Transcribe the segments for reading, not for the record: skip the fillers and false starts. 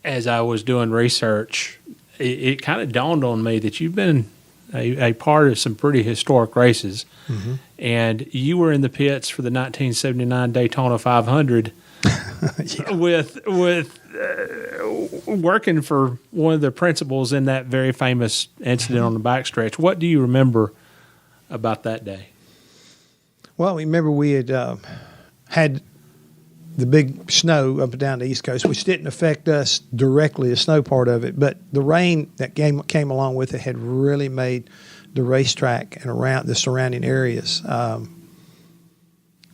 as I was doing research, it kind of dawned on me that you've been a part of some pretty historic races, and you were in the pits for the 1979 Daytona 500 with working for one of the principals in that very famous incident on the backstretch. What do you remember about that day? Well, remember we had had the big snow up and down the East Coast, which didn't affect us directly, the snow part of it, but the rain that came along with it had really made the racetrack and around the surrounding areas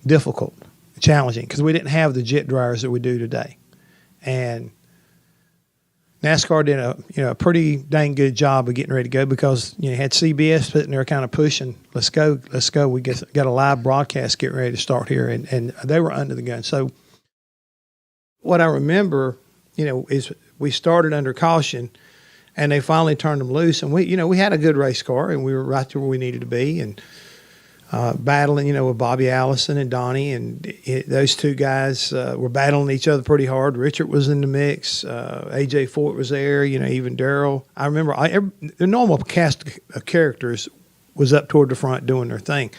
difficult, challenging, because we didn't have the jet dryers that we do today. And NASCAR did a pretty dang good job of getting ready to go, because you had CBS sitting there kind of pushing, let's go. We got a live broadcast getting ready to start here, and they were under the gun. So what I remember, is we started under caution, and they finally turned them loose, and we had a good race car, and we were right to where we needed to be, and battling, with Bobby Allison and Donnie, and those two guys were battling each other pretty hard. Richard was in the mix. A.J. Fort was there, even Darrell. I remember the normal cast of characters was up toward the front doing their thing.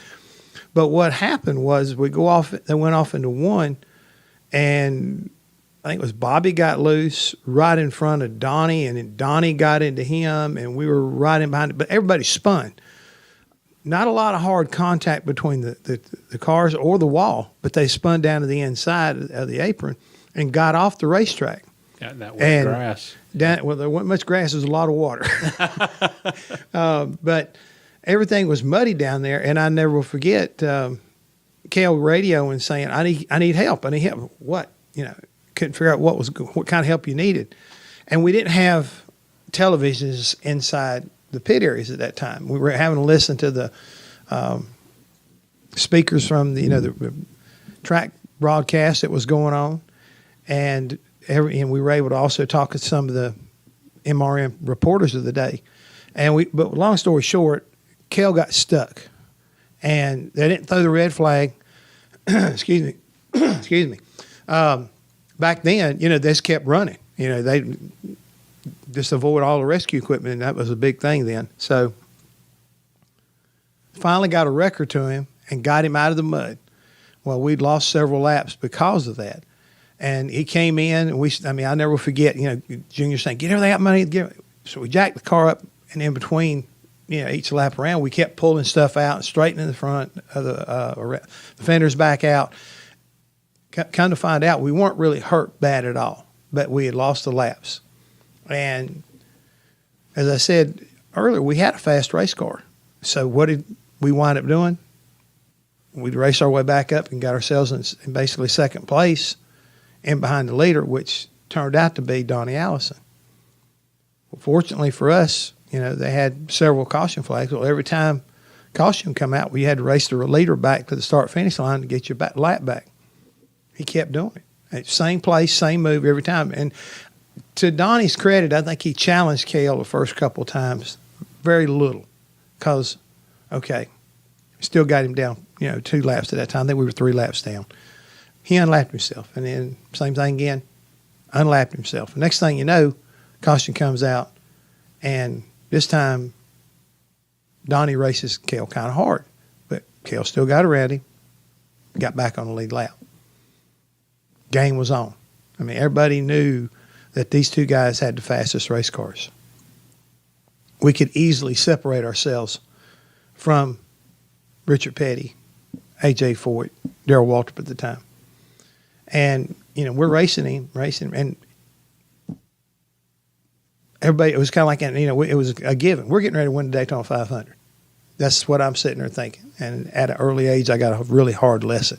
But what happened was they went off into one, and I think it was Bobby got loose right in front of Donnie, and then Donnie got into him, and we were right in behind it. But everybody spun. Not a lot of hard contact between the cars or the wall, but they spun down to the inside of the apron and got off the racetrack. Yeah, that was grass. Well, there wasn't much grass. There was a lot of water. But everything was muddy down there, and I never will forget Cale radioing saying, I need help. I need help. What? Couldn't figure out what kind of help you needed. And we didn't have televisions inside the pit areas at that time. We were having to listen to the speakers from the track broadcast that was going on, and we were able to also talk to some of the MRM reporters of the day. But long story short, Cale got stuck, and they didn't throw the red flag. Excuse me. Back then, they just kept running. They just avoid all the rescue equipment, and that was a big thing then. So finally got a record to him and got him out of the mud. Well, we'd lost several laps because of that. And he came in, and I'll never forget, Junior saying, get everything out, money. So we jacked the car up, and in between, each lap around, we kept pulling stuff out and straightening the front of the fenders back out. Come to find out, we weren't really hurt bad at all, but we had lost the laps. And as I said earlier, we had a fast race car. So what did we wind up doing? We raced our way back up and got ourselves in basically second place and behind the leader, which turned out to be Donnie Allison. Well, fortunately for us, they had several caution flags. Well, every time caution come out, we had to race the leader back to the start-finish line to get your lap back. He kept doing it. Same place, same move every time. And to Donnie's credit, I think he challenged Cale the first couple of times, very little, because, still got him down, 2 laps at that time. I think we were 3 laps down. He unlapped himself, and then same thing again, unlapped himself. The next thing you know, caution comes out, and this time Donnie races Cale kind of hard, but Cale still got around him, got back on the lead lap. Game was on. Everybody knew that these two guys had the fastest race cars. We could easily separate ourselves from Richard Petty, A.J. Fort, Darrell Waltrip at the time. And, we're racing him, and everybody, it was kind of like, it was a given. We're getting ready to win the Daytona 500. That's what I'm sitting there thinking. And at an early age, I got a really hard lesson.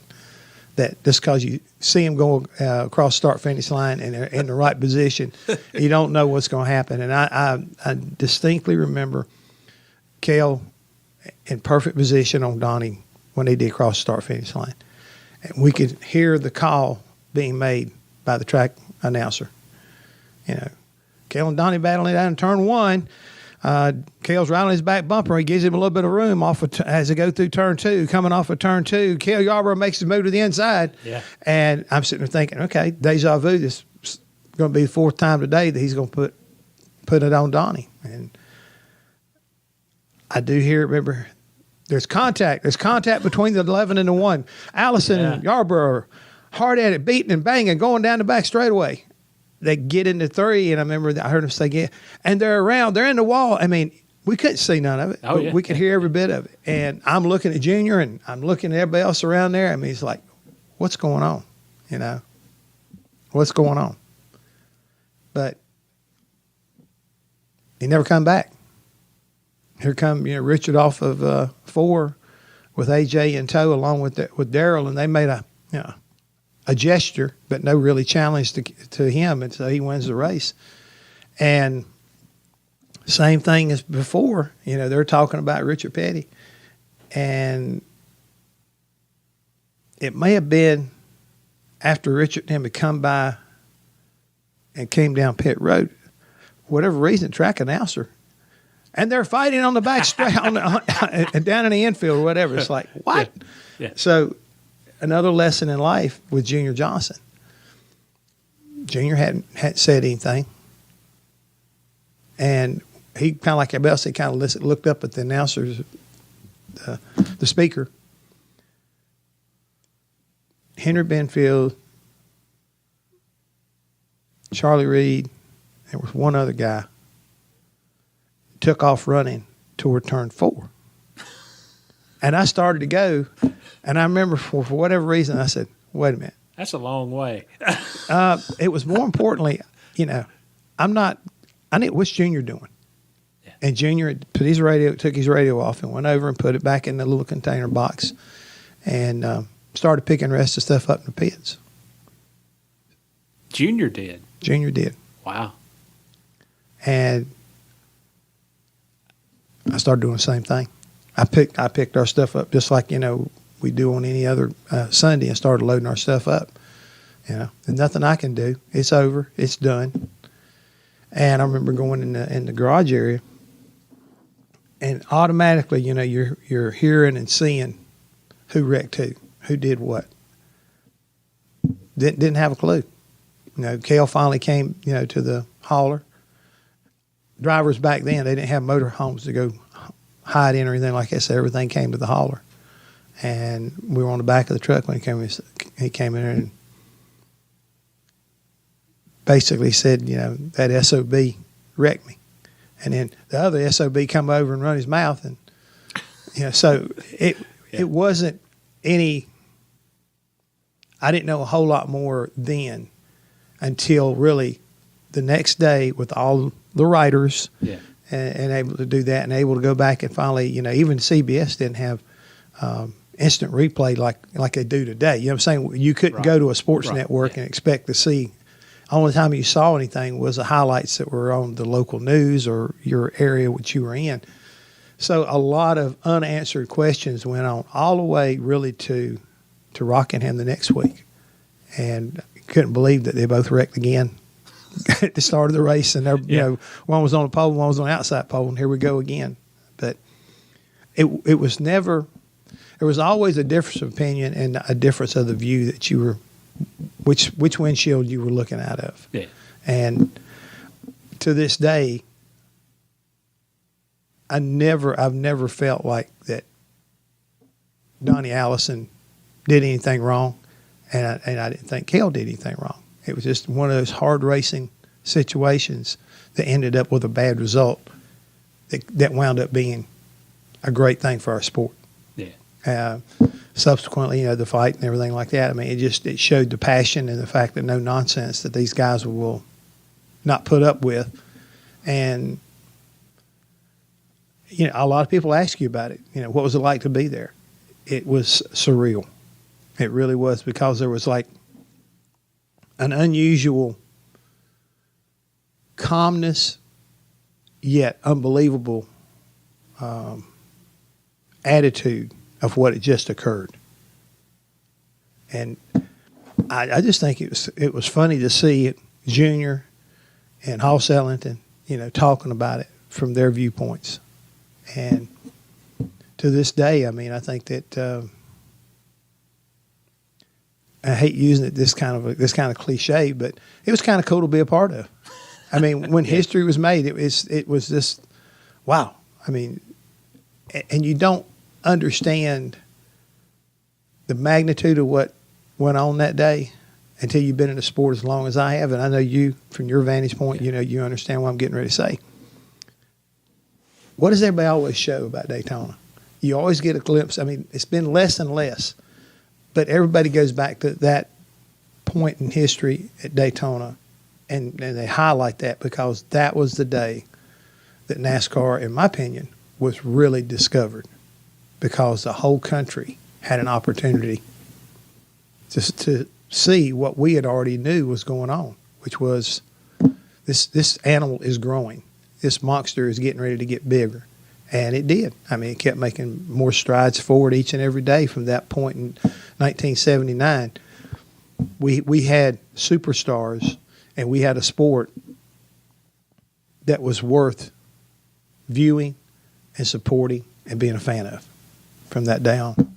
That just because you see him go across start-finish line and they're in the right position, you don't know what's going to happen. And I distinctly remember Cale in perfect position on Donnie when they did cross the start-finish line. And we could hear the call being made by the track announcer. Cale and Donnie battling down in turn 1. Cale's right on his back bumper. He gives him a little bit of room as they go through turn 2. Coming off of turn 2, Cale Yarborough makes his move to the inside. Yeah. And I'm sitting there thinking, okay, deja vu. This going to be the fourth time today that he's going to put it on Donnie. And I do remember, there's contact. There's contact between the 11 and the 1. Allison and Yarborough, hard at it, beating and banging, going down the back straightaway. They get into 3, and I remember I heard them say, "Yeah," and they're around. They're in the wall. I mean, we couldn't see none of it. Oh, yeah. We could hear every bit of it. And I'm looking at Junior, and I'm looking at everybody else around there. I mean, it's like, what's going on? You know, what's going on? But he never come back. Here come Richard off of 4 with AJ in tow, along with Darrell, and they made a gesture, but no really challenge to him, and so he wins the race. And same thing as before, they're talking about Richard Petty, and it may have been after Richard and him had come by and came down pit road, whatever reason, track announcer, and they're fighting on the back straight down in the infield or whatever. It's like, what? Yeah. So another lesson in life with Junior Johnson. Junior hadn't said anything, and he kind of like everybody else. He kind of looked up at the announcers, the speaker, Henry Benfield, Charlie Reed. There was one other guy. Took off running toward turn 4. And I started to go, and I remember for whatever reason, I said, wait a minute. That's a long way. It was more importantly, I need, what's Junior doing? Yeah. And Junior took his radio off and went over and put it back in the little container box and started picking the rest of the stuff up in the pits. Junior did? Junior did. Wow. And I started doing the same thing. I picked our stuff up just like we do on any other Sunday, and started loading our stuff up. There's nothing I can do. It's over. It's done. And I remember going in the garage area, and automatically, you're hearing and seeing who wrecked who did what. Didn't have a clue. Cale finally came to the hauler. Drivers back then, they didn't have motor homes to go hide in or anything like that, so everything came to the hauler. And we were on the back of the truck when he came in there and basically said, that SOB wrecked me. And then the other SOB come over and run his mouth. And, so it wasn't any, I didn't know a whole lot more then until really the next day with all the writers and able to do that and able to go back and finally, even CBS didn't have instant replay like they do today. You know what I'm saying? You couldn't go to a sports network and expect to see. Only time you saw anything was the highlights that were on the local news or your area which you were in. So a lot of unanswered questions went on all the way really to Rockingham the next week. And couldn't believe that they both wrecked again at the start of the race. And one was on the pole, one was on the outside pole, and here we go again. But it was never – there was always a difference of opinion and a difference of the view that you were – which windshield you were looking out of. Yeah. And to this day, I've never felt like that Donnie Allison did anything wrong, and I didn't think Cale did anything wrong. It was just one of those hard racing situations that ended up with a bad result that wound up being a great thing for our sport. Yeah. Subsequently, the fight and everything like that. I mean, it showed the passion and the fact that no nonsense that these guys will not put up with. And, a lot of people ask you about it. What was it like to be there? It was surreal. It really was, because there was like an unusual calmness, yet unbelievable attitude of what had just occurred. And I just think it was funny to see Junior and Hoss Ellington, talking about it from their viewpoints. And to this day, I mean, I think that I hate using it this kind of cliche, but it was kind of cool to be a part of. I mean, when history was made, it was this, wow. I mean, and you don't understand the magnitude of what went on that day until you've been in the sport as long as I have. And I know you, from your vantage point, you understand what I'm getting ready to say. What does everybody always show about Daytona? You always get a glimpse. I mean, it's been less and less, but everybody goes back to that point in history at Daytona, and they highlight that because that was the day that NASCAR, in my opinion, was really discovered, because the whole country had an opportunity to see what we had already knew was going on, which was this animal is growing. This monster is getting ready to get bigger. And it did. I mean, it kept making more strides forward each and every day from that point in 1979. We had superstars, and we had a sport that was worth viewing and supporting and being a fan of from that day on.